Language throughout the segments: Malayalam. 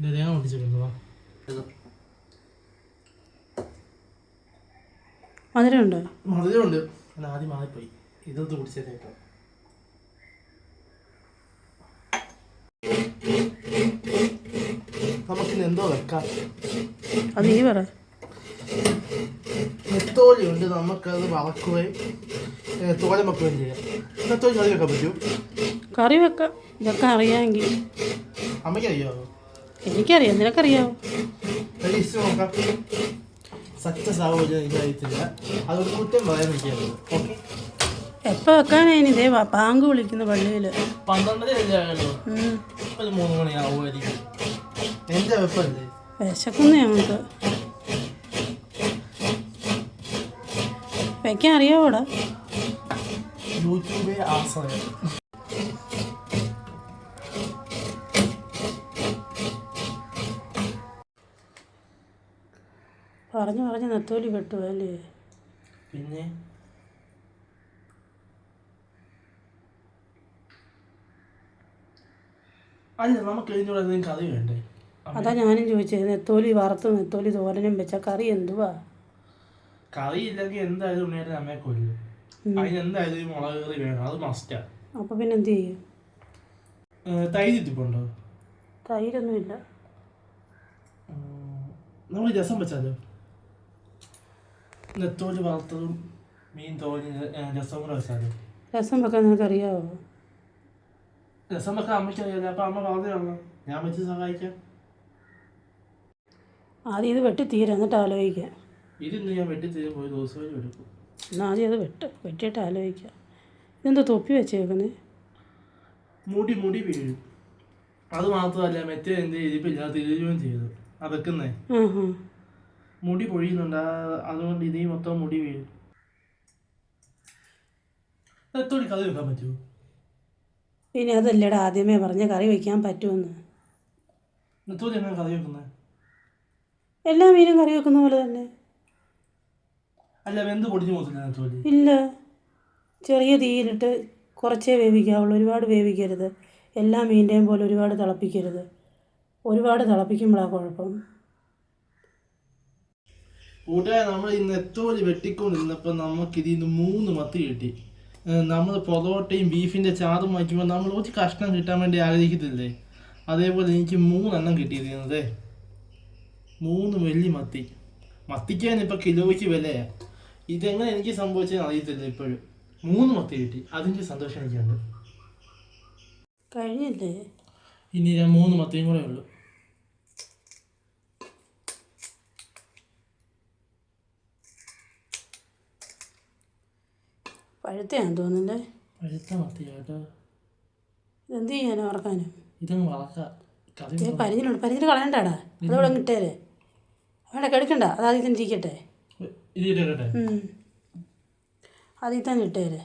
തേങ്ങ പൊട്ടിച്ചിട്ടുണ്ടോ? മധുരമുണ്ടോ? മധുരമുണ്ട്. ഞാൻ ആദ്യം മാറിപ്പോയി. ഇതൊന്ന് കുടിച്ചേക്കാം. നമുക്കിന്ന് എന്തോ വെക്കാം. അത് നീ പറ. നെത്തോലി ഉണ്ട്, നമുക്കത് വറക്കുകയും തോരൻ വെക്കുകയും ചെയ്യാം. നെത്തോലി കറി വെക്കാൻ പറ്റുമോ? കറി വെക്കാം, ഇതൊക്കെ അറിയാമെങ്കിൽ. അമ്മയ്ക്ക് അറിയാമോ? എനിക്കറിയാം, നിനക്കറിയാമോ? ടേസ്റ്റ് നോക്കാം. സക്സസ് ആവുമല്ലോ എനിക്ക് അറിയത്തില്ല. അതൊരു കുറ്റം പറയാൻ നിൽക്കുകയാണ്. ഓക്കെ, എപ്പോൾ വെക്കാനാണ് ഇതേ പാങ്ക് വിളിക്കുന്ന പള്ളിയിൽ? 12:30 ആയല്ലോ. ഒരു 3 മണിയാവുമായിരിക്കും. എൻ്റെ വെപ്പല്ലേ? വിശക്കുന്നു ഞങ്ങൾക്ക്. വെക്കാൻ അറിയാവോടാ? യൂട്യൂബിൽ ആശ്രയം. പറഞ്ഞ് നെത്തോലി വെട്ടു അല്ലേ? പിന്നെ അല്ല, നമുക്ക് ഇതിൻ്റെ കൂടെ കറി വേണ്ടേ? അതാ ഞാനും ചോദിച്ചത്. നെത്തോലി വറുത്ത് നെത്തോലി തോരനും വെച്ച കറി എന്തുവാ? കറി ഇല്ലെങ്കിൽ എന്തായാലും ഉണ്ണിയേട്ടൻ അമ്മയെ കൊല്ലും. അതിനെന്തായാലും ഈ മുളക് കറി വേണം, അത് മസ്റ്റാ. അപ്പോൾ പിന്നെ എന്ത് ചെയ്യും? തൈര് ഇട്ടിപ്പുണ്ടോ? തൈരൊന്നുമില്ല. നമ്മൾ രസം വെച്ചാലോ? നെത്തോലി വറുത്തതും മീൻ തോരൻ രസം കൂടെ വെച്ചാലോ? രസം വെക്കാൻ നിനക്കറിയാവോ? രസം വെക്കാൻ അമ്മയ്ക്ക് അറിയാതെ. അപ്പം അമ്മ പറഞ്ഞതാണല്ലോ, ഞാൻ വെച്ച് സഹായിക്കാം. ആദ്യം ഇത് വെട്ടി തീരാ, എന്നിട്ട് ആലോചിക്കാം. ഇതിന്ന് ഞാൻ വെട്ടി തീരുമ്പോൾ 1 ദിവസം എടുക്കും. എന്നാൽ ആദ്യം അത് വെട്ടിയിട്ട് ആലോചിക്കാം. ഇതെന്താ തൊപ്പി വെച്ചേക്കുന്നത്? മുടി വീഴും. അത് മാത്രമല്ല, മറ്റേ എന്ത് ചെയ്തിപ്പില്ല, തീരുകയും ചെയ്തു. അതൊക്കുന്നേ മുടി പൊഴിയുന്നുണ്ട്. അതുകൊണ്ട് ഇതീ മൊത്തം മുടി വീഴും. നെത്തോലി കറി വെക്കാൻ പറ്റുമോ? പിന്നെ അതല്ലേടാ ആദ്യമേ പറഞ്ഞ കറി വയ്ക്കാൻ പറ്റുമെന്ന്. നെത്തോലി എങ്ങനെ കറി വെക്കുന്നത്? എല്ലാ മീനും കറി വെക്കുന്ന പോലെ തന്നെ. അല്ല, വെന്ത് പൊടിഞ്ഞു പോകത്തില്ല നെത്തോലി? ഇല്ല, ചെറിയ തീയിലിട്ട് കുറച്ചേ വേവിക്കാവുള്ളൂ, ഒരുപാട് വേവിക്കരുത്. എല്ലാ മീൻ്റെയും പോലെ ഒരുപാട് തിളപ്പിക്കരുത്. ഒരുപാട് തിളപ്പിക്കുമ്പോഴാണ് കുഴപ്പം. കൂട്ടുകാരെ, നമ്മൾ ഈ നെത്തോലി വെട്ടിക്കൊണ്ടിരുന്നപ്പോൾ നമുക്കിതിൽ നിന്ന് 3 മത്തി കിട്ടി. നമ്മൾ പൊറോട്ടയും ബീഫിൻ്റെ ചാറും വയ്ക്കുമ്പോൾ നമ്മൾ ഒരു കഷ്ണം കിട്ടാൻ വേണ്ടി ആഗ്രഹിക്കത്തില്ലേ? അതേപോലെ എനിക്ക് 3 എണ്ണം കിട്ടിയിരിക്കുന്നത്. 3 വലിയ മത്തി. മത്തിക്കാൻ ഇപ്പോൾ കിലോയ്ക്ക് വിലയാണ്. ഇതെങ്ങനെ എനിക്ക് സംഭവിച്ചതെന്ന് അറിയത്തില്ല ഇപ്പോഴും. 3 മത്തി കിട്ടി, അതിൻ്റെ സന്തോഷം എനിക്കുണ്ട്. കഴിഞ്ഞില്ലേ? ഇനി ഞാൻ 3 മത്തിയും കൂടെ ഉള്ളൂ. പഴുത്തയാന്ന് തോന്നുന്നല്ലേ? പഴുത്ത മത്തി കേട്ടോ. ഇതെന്ത് ചെയ്യാനോ വറക്കാനും? ഇതങ്ങ് വറക്കാം. പരിഞ്ഞിലുണ്ട്, പരിഞ്ഞിൽ കളയണ്ടാടാ. അതോടെ കിട്ടേരെ. അവിടെ കിടക്കണ്ട, അത് ആദ്യം തന്നെ ഇരിക്കട്ടെ. ഇത് ഇട്ടേ. അതിൽ തന്നെ ഇട്ടേരെ.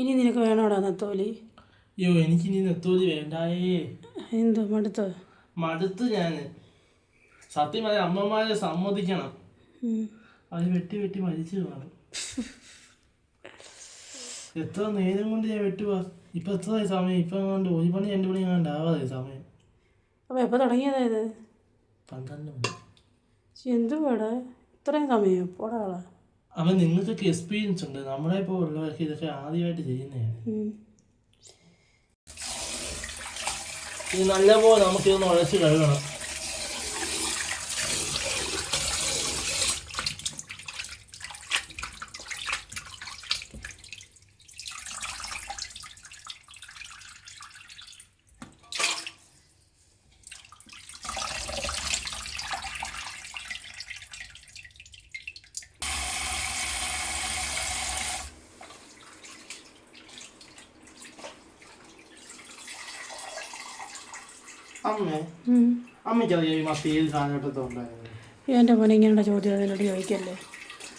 ഇനി നിനക്ക് വേണോടാ നെത്തോലി? അയ്യോ, എനിക്കിനി നെത്തോലി വേണ്ടായേ. എന്തോ മടുത്ത് ഞാൻ സത്യം പറഞ്ഞ അമ്മമാരെ സമ്മതിക്കണം. അത് വെട്ടി മരിച്ചു കാണും. എത്ര നേരം കൊണ്ട് ഞാൻ വെട്ടുവാ. ഇപ്പം എത്രയായി സമയം? ഇപ്പം കൊണ്ട് 1 മണി 2 മണി കണ്ട് ആവാതെ സമയം. അപ്പോൾ എപ്പോൾ തുടങ്ങിയതായത്? 12 മണി. എന്തുവാടാ ഇത്രയും സമയം? പോടാളാ. അവൻ നിങ്ങൾക്കൊക്കെ എക്സ്പീരിയൻസ് ഉണ്ട്, നമ്മളെ ഇപ്പോൾ ഉള്ളവർക്ക് ഇതൊക്കെ ആദ്യമായിട്ട് ചെയ്യുന്നതാണ്. ഇത് നല്ലപോലെ നമുക്കിതൊന്ന് ഉഴച്ച് കഴുകണം. അമ്മയ്ക്കറിയാം ഈ മത്തി ഏത് കാലഘട്ടത്തുണ്ടായിരുന്നു? എൻ്റെ മോനെ ഇങ്ങനെയുള്ള ചോദ്യം അതിനോട് ചോദിക്കല്ലേ.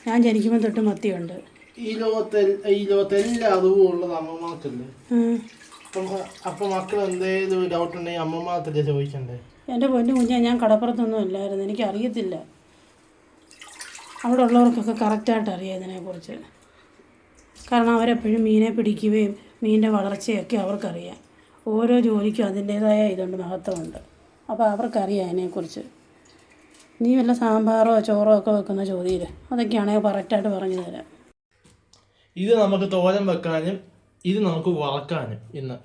ഞാൻ ജനിക്കുമ്പോൾ തൊട്ട് മത്തിയുണ്ട്. ഈ ലോകത്തെ എല്ലാ അറിവും ഉള്ളത് അമ്മമാർക്കല്ലേ? അപ്പൊ മക്കൾ എന്തേലും ഡൗട്ട് ഉണ്ടെങ്കിൽ അമ്മമാർക്കല്ലേ ചോദിക്കണ്ടേ? എൻ്റെ പൊന്നു കുഞ്ഞാ, ഞാൻ കടപ്പുറത്തൊന്നും അല്ലായിരുന്നു, എനിക്കറിയത്തില്ല. അവിടെ ഉള്ളവർക്കൊക്കെ കറക്റ്റായിട്ട് അറിയാം ഇതിനെക്കുറിച്ച്. കാരണം അവരെപ്പോഴും മീനെ പിടിക്കുകയും മീനിൻ്റെ വളർച്ചയൊക്കെ അവർക്കറിയാം. ഓരോ ജോലിക്കും അതിൻ്റേതായ ഇതുണ്ട്, മഹത്വമുണ്ട്. അപ്പോൾ അവർക്കറിയാം അതിനെക്കുറിച്ച്. നീ വല്ല സാമ്പാറോ ചോറോ ഒക്കെ വെക്കുന്ന ചോദ്യയിൽ അതൊക്കെയാണെങ്കിൽ കറക്റ്റായിട്ട് പറഞ്ഞു തരാം. ഇത് നമുക്ക് തോരൻ വെക്കാനും ഇത് നമുക്ക് വറക്കാനും. ഇന്ന്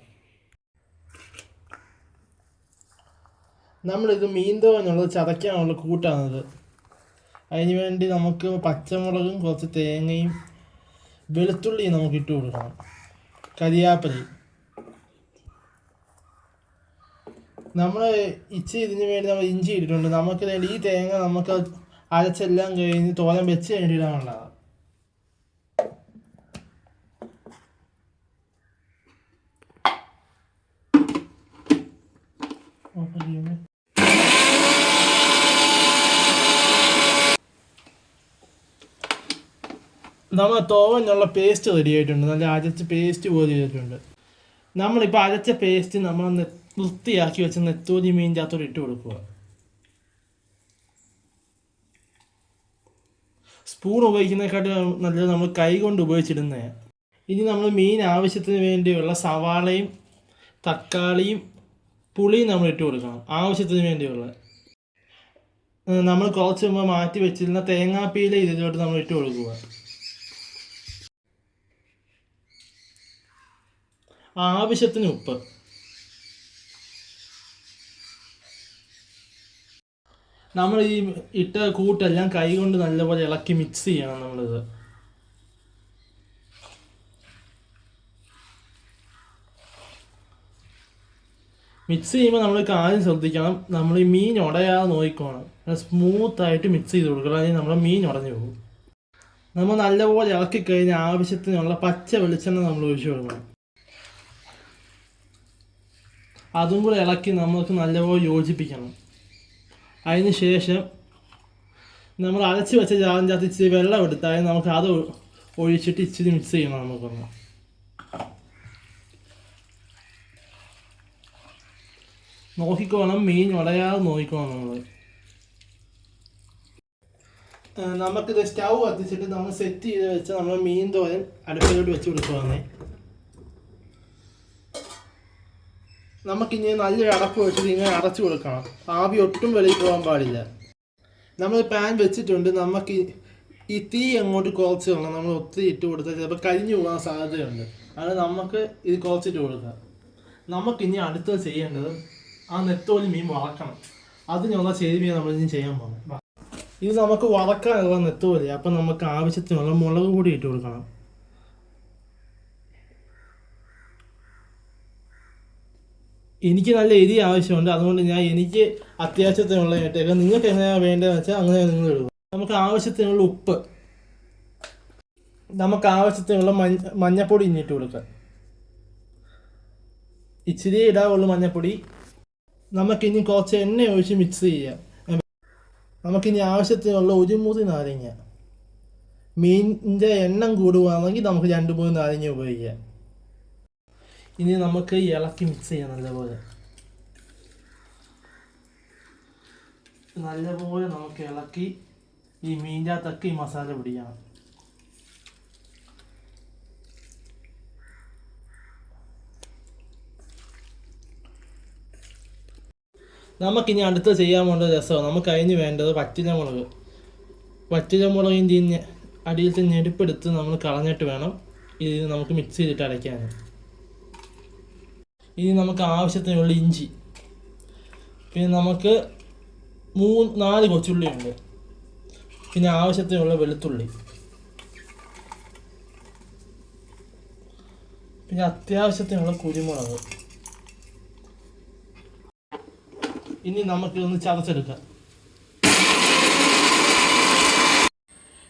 നമ്മളിത് മീൻ തോരനുള്ളത് ചതയ്ക്കാനുള്ള കൂട്ടാണിത്. അതിന് വേണ്ടി നമുക്ക് പച്ചമുളകും കുറച്ച് തേങ്ങയും വെളുത്തുള്ളിയും നമുക്ക് ഇട്ട് കൊടുക്കണം, കരിയാപ്പലയും. നമ്മൾ ഇതിന് വേണ്ടി നമ്മൾ ഇഞ്ചി ഇട്ടിട്ടുണ്ട്. നമുക്ക് വേണ്ടി ഈ തേങ്ങ നമുക്ക് അരച്ചെല്ലാം കഴിഞ്ഞ് തോരൻ വെച്ച് കഴിഞ്ഞിടാനുള്ളതാണ്. നമ്മൾ തോരനുള്ള പേസ്റ്റ് റെഡി ആയിട്ടുണ്ട്. നല്ല അരച്ച പേസ്റ്റ് പോലെ ചെയ്തിട്ടുണ്ട്. നമ്മളിപ്പോൾ അരച്ച പേസ്റ്റ് നമ്മൾ വൃത്തിയാക്കി വെച്ച നെത്തോലി മീനിൻ്റെ അകത്തോട്ട് ഇട്ട് കൊടുക്കുക. സ്പൂൺ ഉപയോഗിക്കുന്നതിനെക്കാട്ടും നല്ലത് നമ്മൾ കൈ കൊണ്ട് ഉപയോഗിച്ചിടുന്നതാണ്. ഇനി നമ്മൾ മീൻ ആവശ്യത്തിന് വേണ്ടിയുള്ള സവാളയും തക്കാളിയും പുളിയും നമ്മൾ ഇട്ട് കൊടുക്കണം. ആവശ്യത്തിന് വേണ്ടിയുള്ള നമ്മൾ കുറച്ച് മുമ്പ് മാറ്റി വെച്ചിരുന്ന തേങ്ങാപ്പീല ഇതിലോട്ട് നമ്മൾ ഇട്ട് കൊടുക്കുക. ആവശ്യത്തിന് ഉപ്പ്. നമ്മൾ ഈ ഇട്ട കൂട്ടെല്ലാം കൈ കൊണ്ട് നല്ലപോലെ ഇളക്കി മിക്സ് ചെയ്യണം. നമ്മളിത് മിക്സ് ചെയ്യുമ്പോൾ നമ്മൾ കാര്യം ശ്രദ്ധിക്കണം. നമ്മൾ ഈ മീൻ ഉടയാതെ നോക്കിക്കോണം. സ്മൂത്തായിട്ട് മിക്സ് ചെയ്ത് കൊടുക്കണം, അല്ലെങ്കിൽ നമ്മുടെ മീൻ ഉടഞ്ഞു പോകും. നമ്മൾ നല്ലപോലെ ഇളക്കി കഴിഞ്ഞാൽ ആവശ്യത്തിനുള്ള പച്ച വെളിച്ചെണ്ണ നമ്മൾ ഒഴിച്ചു കൊടുക്കണം. അതും കൂടെ ഇളക്കി നമുക്ക് നല്ലപോലെ യോജിപ്പിക്കണം. അതിന് ശേഷം നമ്മൾ അരച്ച് വെച്ച ജാറിൻ്റെ അകത്ത് ഇച്ചിരി വെള്ളം എടുത്താൽ നമുക്ക് അത് ഒഴിച്ചിട്ട് ഇച്ചിരി മിക്സ് ചെയ്യണം. നമുക്കൊന്ന് നോക്കിക്കോണം, മീൻ ഉടയാതെ നോക്കിക്കോണം. നമുക്കിത് സ്റ്റൗ കത്തിച്ചിട്ട് നമ്മൾ സെറ്റ് ചെയ്ത് വെച്ച നമ്മൾ മീൻ തോരൻ അടുപ്പിലോട്ട് വെച്ച് കൊടുക്കുവാന്നേ. നമുക്കിനി നല്ലൊരു അടപ്പ് വെച്ചിട്ട് ഇങ്ങനെ അടച്ചു കൊടുക്കണം. ആവി ഒട്ടും വെളിയിൽ പോകാൻ പാടില്ല. നമ്മൾ പാൻ വെച്ചിട്ടുണ്ട്. നമുക്ക് ഈ തീ അങ്ങോട്ട് കുറച്ച് വേണം. നമ്മൾ ഒത്തിരി ഇട്ട് കൊടുത്താൽ ചിലപ്പോൾ കരിഞ്ഞു പോകാൻ സാധ്യതയുണ്ട്. അത് നമുക്ക് ഇത് കുറച്ചിട്ട് കൊടുക്കാം. നമുക്കിനി അടുത്തത് ചെയ്യേണ്ടത് ആ നെത്തോലി മീൻ വറക്കണം. അതിനുള്ള ചേരുവയാണ് നമ്മളിനി ചെയ്യാൻ പോകുന്നത്. ഇത് നമുക്ക് വറക്കാനുള്ള നെത്തോലി. അപ്പം നമുക്ക് ആവശ്യത്തിനുള്ള മുളക് പൊടി ഇട്ട് കൊടുക്കണം. എനിക്ക് നല്ല എരി ആവശ്യമുണ്ട്, അതുകൊണ്ട് എനിക്ക് അത്യാവശ്യത്തിനുള്ള ഇട്ടേക്കാം. നിങ്ങൾക്ക് എങ്ങനെയാണ് വേണ്ടതെന്ന് വെച്ചാൽ അങ്ങനെ നിങ്ങൾ ഇടുക. നമുക്ക് ആവശ്യത്തിനുള്ള ഉപ്പ്, നമുക്ക് ആവശ്യത്തിനുള്ള മഞ്ഞപ്പൊടി ഇന്നിട്ട് കൊടുക്കുക. ഇച്ചിരി ഇടാവുള്ളൂ മഞ്ഞപ്പൊടി. നമുക്കിനി കുറച്ച് എണ്ണ ഒഴിച്ച് മിക്സ് ചെയ്യാം. നമുക്കിനി ആവശ്യത്തിനുള്ള ഒരു മുറി നാരങ്ങ. മീനിൻ്റെ എണ്ണം കൂടുകയാണെങ്കിൽ നമുക്ക് 2-3 നാരങ്ങ ഉപയോഗിക്കാം. ഇനി നമുക്ക് ഇളക്കി മിക്സ് ചെയ്യാം. നല്ലപോലെ നമുക്ക് ഇളക്കി ഈ മീൻ്റെ അകത്തൊക്കെ ഈ മസാല പിടിക്കണം. നമുക്കിനി അടുത്ത് ചെയ്യാൻ വേണ്ട രസമാണ്. നമുക്ക് അതിന് വേണ്ടത് വറ്റലമുളക്. വറ്റലമുളകിൻ്റെ അടിയിലത്തെ ഞെടുപ്പെടുത്ത് നമ്മൾ കളഞ്ഞിട്ട് വേണം ഇത് നമുക്ക് മിക്സ് ചെയ്തിട്ട് അരയ്ക്കാൻ. ഇനി നമുക്ക് ആവശ്യത്തിനുള്ള ഇഞ്ചി, പിന്നെ നമുക്ക് 3-4 കൊച്ചുള്ളി ഉണ്ട്, പിന്നെ ആവശ്യത്തിനുള്ള വെളുത്തുള്ളി, പിന്നെ അത്യാവശ്യത്തിനുള്ള കുരുമുളക്. ഇനി നമുക്കിതൊന്ന് ചതച്ചെടുക്കാം.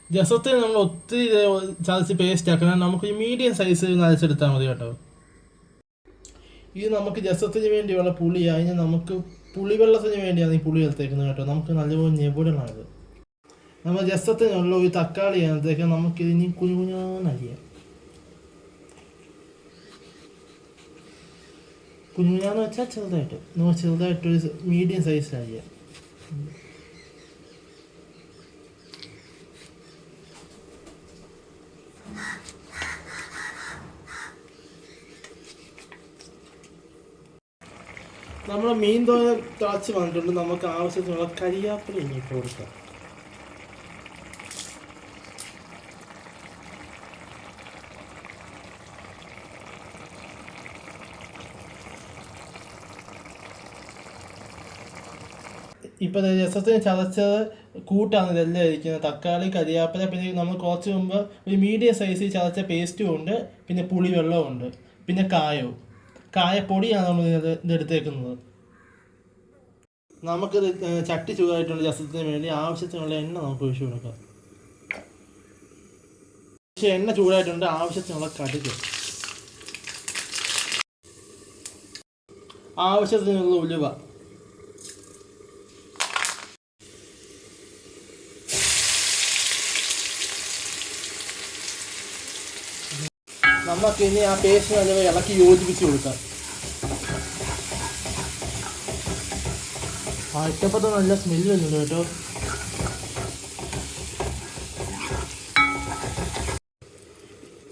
രസത്തിൽ നമ്മൾ ഒത്തിരി ചതച്ച് പേസ്റ്റ് ആക്കണം. നമുക്ക് ഈ മീഡിയം സൈസ് നരച്ചെടുത്താൽ മതി കേട്ടോ. ഇത് നമുക്ക് രസത്തിന് വേണ്ടിയുള്ള പുളി. അതിന് നമുക്ക് പുളിവെള്ളത്തിന് വേണ്ടിയാണ് ഈ പുളി എടുത്തേക്കുന്നത് കേട്ടോ. നമുക്ക് നല്ലപോലെ ഞെപുടണത്. നമ്മൾ രസത്തിനുള്ള ഒരു തക്കാളി അതിനകത്തേക്ക് നമുക്കിതിനി കുഞ്ഞുകുഞ്ഞാന്നരിയാം. കുഞ്ഞുകുഞ്ഞാന്ന് വെച്ചാൽ ചെറുതായിട്ട്, നമ്മൾ ചെറുതായിട്ടൊരു മീഡിയം സൈസിലരിയാം. നമ്മുടെ മീൻ തോരൻ തിളച്ച് വന്നിട്ടുണ്ട്. നമുക്ക് ആവശ്യത്തിനുള്ള കരിയാപ്പില ഇനി ഇട്ട് കൊടുക്കാം. ഇപ്പം രസത്തിന് ചതച്ചത് കൂട്ടാണ് ഇതെല്ലാം ഇരിക്കുന്നത്. തക്കാളി, കരിയാപ്പില, പിന്നെ നമ്മൾ കുറച്ച് മുമ്പ് ഒരു മീഡിയം സൈസിൽ ചതച്ച പേസ്റ്റും ഉണ്ട്, പിന്നെ പുളിവെള്ളവും ഉണ്ട്, പിന്നെ കായപ്പൊടിയാണ് നമ്മൾ ഇതെടുത്തേക്കുന്നത്. നമുക്കിത് ചട്ടി ചൂടായിട്ടുള്ള രസത്തിന് വേണ്ടി ആവശ്യത്തിനുള്ള എണ്ണ നമുക്ക് ഒഴിച്ചു കൊടുക്കാം. പക്ഷേ എണ്ണ ചൂടായിട്ടുണ്ട്. ആവശ്യത്തിനുള്ള കടുക്, ആവശ്യത്തിനുള്ള ഉലുവ, നമുക്കിനി ആ പേസ്റ്റ് നല്ല ഇളക്കി യോജിപ്പിച്ച് കൊടുക്കാം. ഇഷ്ടപ്പെട്ട നല്ല സ്മെല്ല് വരുന്നുണ്ട് കേട്ടോ.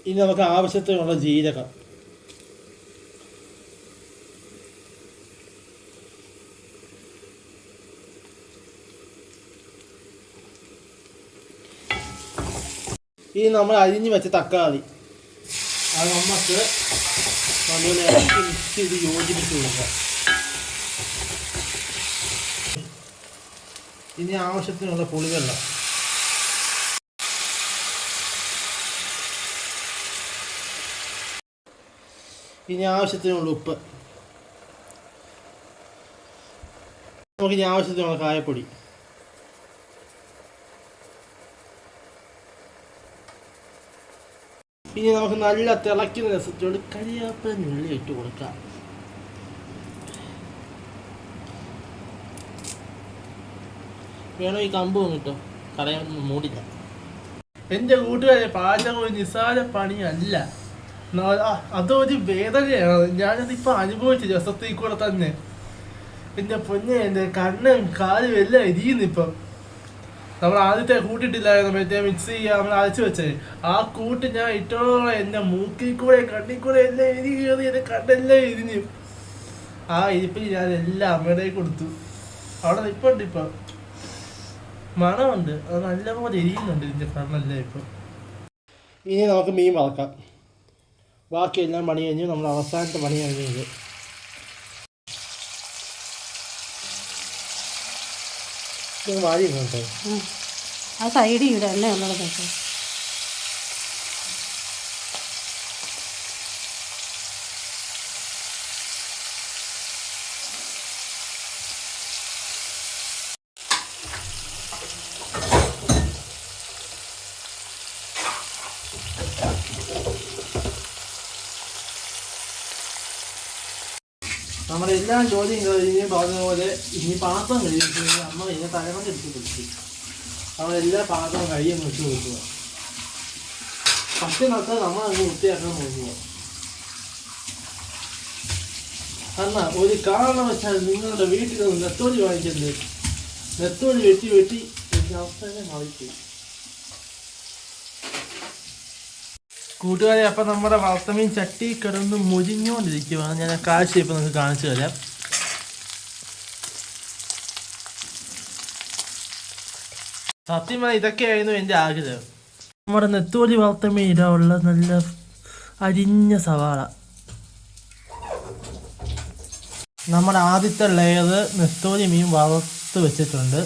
ഇനി നമുക്ക് ആവശ്യത്തിനുള്ള ജീരകം, ഇനി നമ്മൾ അരിഞ്ഞു വെച്ച തക്കാളി അത് നമുക്ക് നല്ലപോലെ ഇളക്കി മിക്സ് ചെയ്ത് യോജിപ്പിച്ച് കൊടുക്കാം. ഇനി ആവശ്യത്തിനുള്ള പുളിവെള്ളം, ഇനി ആവശ്യത്തിനുള്ള ഉപ്പ്, നമുക്കിനി ആവശ്യത്തിനുള്ള കായപ്പൊടി, ഇനി നമുക്ക് നല്ല തിളയ്ക്കുന്ന രസത്തോട് കരിയാപ്പില നുള്ളി ഇട്ട് കൊടുക്കാം. വേണോ ഈ കമ്പ് വന്നിട്ടോ, കടയൊന്നും മൂടില്ല. എൻ്റെ കൂട്ടുകാരെ, പാചകം ഒരു നിസ്സാര പണിയല്ല, അതൊരു വേദനയാണ്. ഞാനതിപ്പോൾ അനുഭവിച്ചു രസത്തിൽ കൂടെ തന്നെ. എൻ്റെ പൊന്നെ, എൻ്റെ കണ്ണും കാലും എല്ലാം എരിയുന്നിപ്പം. നമ്മൾ ആദ്യത്തെ കൂട്ടിട്ടില്ലായിരുന്നു, മറ്റേ മിക്സ് ചെയ്യുക നമ്മൾ അരച്ച് വെച്ചേ. ആ കൂട്ട് ഞാൻ ഇട്ടോളം എൻ്റെ മൂക്കിൽ കൂടെ കണ്ണിൽ കൂടെ എല്ലാം എരി കയറി, എൻ്റെ കണ്ണെല്ലാം എരിഞ്ഞു. ആ ഇരിപ്പിൽ ഞാൻ എല്ലാം അമ്മയുടെ കൊടുത്തു. അവിടെ നിൽപ്പുണ്ട്, ഇപ്പം മണമുണ്ട്, അത് നല്ലപോലെ എരിയുന്നുണ്ട് ഇതിൻ്റെ കണ്ണെല്ലാം ഇപ്പം. ഇനി നമുക്ക് മീൻ വറക്കാം. ബാക്കിയെല്ലാം പണി കഴിഞ്ഞു. നമ്മൾ അവസാനത്തെ പണി കഴിഞ്ഞത് വാരി കേട്ടോ. ആ സൈഡിൽ ഇവിടെ എണ്ണ ഉള്ളത് കേട്ടോ. നമ്മുടെ എല്ലാ ജോലിയും കഴിഞ്ഞ് പറഞ്ഞതുപോലെ ഇനി പാത്രം കഴിച്ചു അമ്മ ഇനി തലമുറ എടുത്ത് കൊടുത്തു. നമ്മളെല്ലാ പാത്രവും കഴിയൊന്ന് വെച്ച് കൊടുക്കുക. ഫസ്റ്റ് നട്ടാൽ നമ്മൾ അങ്ങ് വൃത്തിയാക്കാൻ നോക്കുക. എന്നാൽ ഒരു കാരണം വെച്ചാൽ നിങ്ങളുടെ വീട്ടിൽ നിന്ന് നെത്തോലി വാങ്ങിക്കുന്നത്, നെത്തോലി വെട്ടി എൻ്റെ അവസ്ഥ തന്നെ മാറിപ്പോയി. കൂട്ടുകാരെ, അപ്പം നമ്മുടെ വളർത്തമീൻ ചട്ടി കിടന്ന് മുരിഞ്ഞുകൊണ്ടിരിക്കുകയാണ്. ഞാൻ കാഴ്ച ഇപ്പം നിങ്ങൾക്ക് കാണിച്ചു തരാം. സത്യമായി ഇതൊക്കെയായിരുന്നു എൻ്റെ ആഗ്രഹം. നമ്മുടെ നെത്തോലി വളർത്തമീൻ ഇടാനുള്ള നല്ല അരിഞ്ഞ സവാള. നമ്മുടെ ആദ്യത്തെ ലെയർ നെത്തോലി മീൻ വറുത്ത് വെച്ചിട്ടുണ്ട്.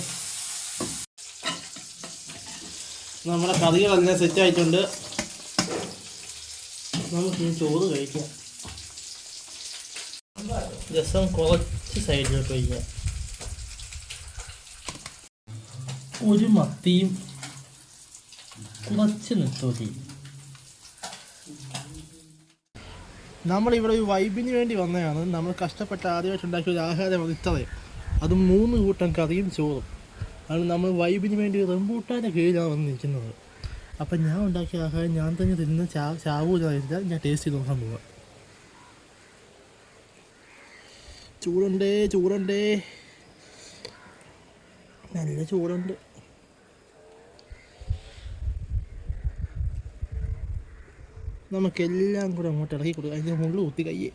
നമ്മുടെ കറികളെല്ലാം സെറ്റായിട്ടുണ്ട്. നമുക്ക് ഈ ചോറ് കഴിക്കാം. രസം കുറച്ച് സൈഡിലോട്ട് വയ്ക്കാം. ഒരു മത്തിയും കുറച്ച് നെത്തോലിയും. നമ്മളിവിടെ ഒരു വൈബിന് വേണ്ടി വന്നതാണ്. നമ്മൾ കഷ്ടപ്പെട്ട് ആദ്യമായിട്ട് ഉണ്ടാക്കിയ ഒരു ആഹാരം ഇത്രയും, അതും 3 കൂട്ടം കറിയും ചോറും. അത് നമ്മൾ വൈബിന് വേണ്ടി റംബൂട്ടാൻ്റെ കീഴിലാണ് വന്ന് നിൽക്കുന്നത്. അപ്പം ഞാൻ ഉണ്ടാക്കിയ ആഹാരം ഞാൻ തന്നെ തിന്ന് ചാവൂലായിരുന്നില്ല. ഞാൻ ടേസ്റ്റ് ചെയ്ത് നോക്കാൻ പോവാം. ചൂടുണ്ടേ, നല്ല ചൂടുണ്ട്. നമുക്കെല്ലാം കൂടെ അങ്ങോട്ട് ഇറക്കി കൊടുക്കാം. അതിൻ്റെ മുകളിൽ കുത്തി കയ്യേ.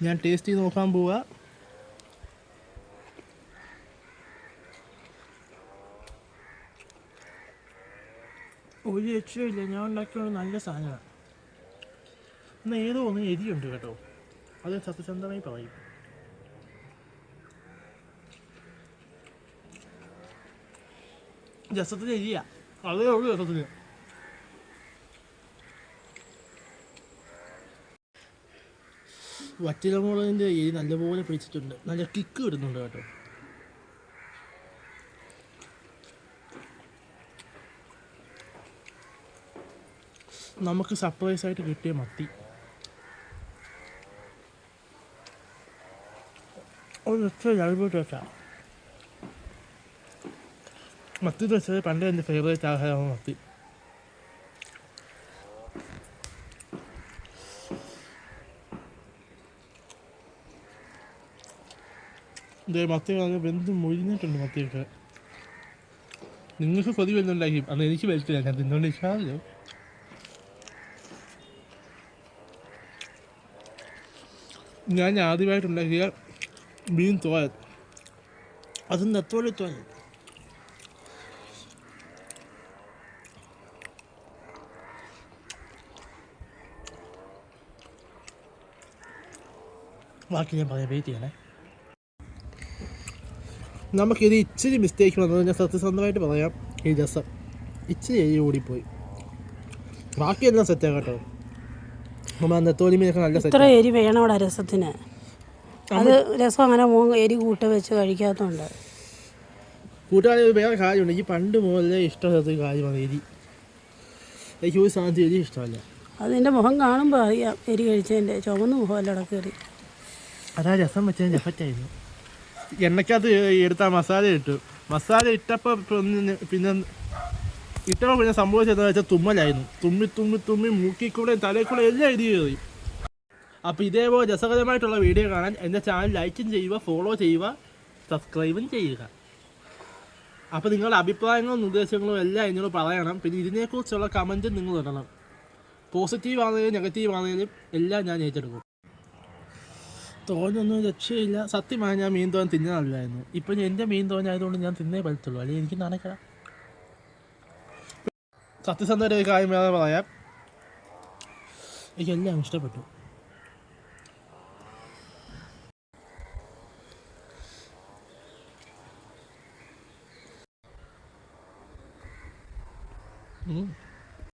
ഞാൻ ടേസ്റ്റ് ചെയ്ത് നോക്കാൻ പോവുക. ഒരു രക്ഷയില്ല, ഞാൻ ഉണ്ടാക്കിയ നല്ല സാധനമാണ്. എന്നാൽ ഏതോ ഒന്ന് എരിയുണ്ട് കേട്ടോ, അത് സത്യസന്ധമായി പറയും. രസത്തിന് എരിയ, അതേ ഉള്ളൂ രസത്തിന്. വറ്റിലമുളകിൻ്റെ എരി നല്ലപോലെ പിടിച്ചിട്ടുണ്ട്, നല്ല കിക്ക് കിട്ടുന്നുണ്ട് കേട്ടോ. നമുക്ക് സർപ്രൈസായിട്ട് കിട്ടിയ മത്തി ഒരു രക്ഷയില്ല, അടിപൊളി വെച്ചാൽ മത്തി വെച്ചത് പണ്ട് എൻ്റെ ഫേവറേറ്റ് ആഹാരമാണ് മത്തി. ഇതേ മത്തി പറഞ്ഞ് വെന്ത് മൊഴിഞ്ഞിട്ടുണ്ട് മത്തിയൊക്കെ. നിങ്ങൾക്ക് കൊതി വരുന്നുണ്ടാക്കി, അന്ന് എനിക്ക് വലിച്ചില്ല, ഞാൻ തിന്നോണ്ടിരിക്കാമല്ലോ. ഞാൻ ആദ്യമായിട്ടുണ്ടാക്കിയ മീൻ തോരൻ, അതും നെത്തോലി തോരൻ. ബാക്കി ഞാൻ പറയാം, വെയിറ്റ് ചെയ്യണേ. നമുക്കിത് ഇച്ചിരി മിസ്റ്റേക്ക് വന്നത് ഞാൻ സത്യസന്ധമായിട്ട് പറയാം. ഈ രസം ഇച്ചിരി എരി ഓടിപ്പോയി, ബാക്കിയെല്ലാം സെറ്റാണ് കേട്ടോ. നമ്മൾ നെത്തോലി മീനൊക്കെ നല്ല ഇത്ര എരി വേണം അവിടെ രസത്തിന്. അത് രസം അങ്ങനെ എരി കൂട്ട വെച്ച് കഴിക്കാത്തതുകൊണ്ട്. കൂട്ടുകാരി വേറെ കാര്യമുണ്ട്, ഈ പണ്ട് മുതലേ ഇഷ്ടമില്ലാത്തൊരു കാര്യമാണ് എരി. എനിക്ക് ഒരു സാധനത്തിൽ എരി ഇഷ്ടമല്ല. അതിൻ്റെ മുഖം കാണുമ്പോൾ അറിയാം എരി കഴിച്ചതിൻ്റെ ചുവന്ന മുഖമല്ല ഇടക്കേറി. അതാ രസം വെച്ചതിൻ്റെ എഫക്റ്റായിരുന്നു. എണ്ണയ്ക്കകത്ത് എടുത്ത മസാല ഇട്ടു, മസാല ഇട്ടപ്പോൾ പിന്നെ സംഭവിച്ചതെന്ന് വെച്ചാൽ തുമ്മലായിരുന്നു. തുമ്മി തുമ്മി തുമ്മി മൂക്കിക്കൂടെ തലയിൽക്കൂടെ എല്ലാം എരി കയറി. അപ്പോൾ ഇതേപോലെ രസകരമായിട്ടുള്ള വീഡിയോ കാണാൻ എൻ്റെ ചാനൽ ലൈക്കും ചെയ്യുക, ഫോളോ ചെയ്യുക, സബ്സ്ക്രൈബും ചെയ്യുക. അപ്പോൾ നിങ്ങളുടെ അഭിപ്രായങ്ങളും നിർദ്ദേശങ്ങളും എല്ലാം എന്നോട് പറയണം. പിന്നെ ഇതിനെക്കുറിച്ചുള്ള കമൻറ്റും നിങ്ങൾ ഇടണം. പോസിറ്റീവ് ആണെങ്കിലും നെഗറ്റീവ് ആണെങ്കിലും എല്ലാം ഞാൻ ഏറ്റെടുക്കും. തോന്നൊന്നും രക്ഷയില്ല. സത്യമായി ഞാൻ മീൻ തോന്നൻ തിന്നാറില്ലായിരുന്നു. ഇപ്പം എൻ്റെ മീൻ തോന്നായതുകൊണ്ട് ഞാൻ തിന്നേ പറ്റത്തുള്ളൂ, അല്ലെങ്കിൽ എനിക്ക് നനക്കണം. സത്യസന്ധയുടെ ഒരു കാര്യം വേറെ പറയാം, എനിക്കെല്ലാം ഇഷ്ടപ്പെട്ടു.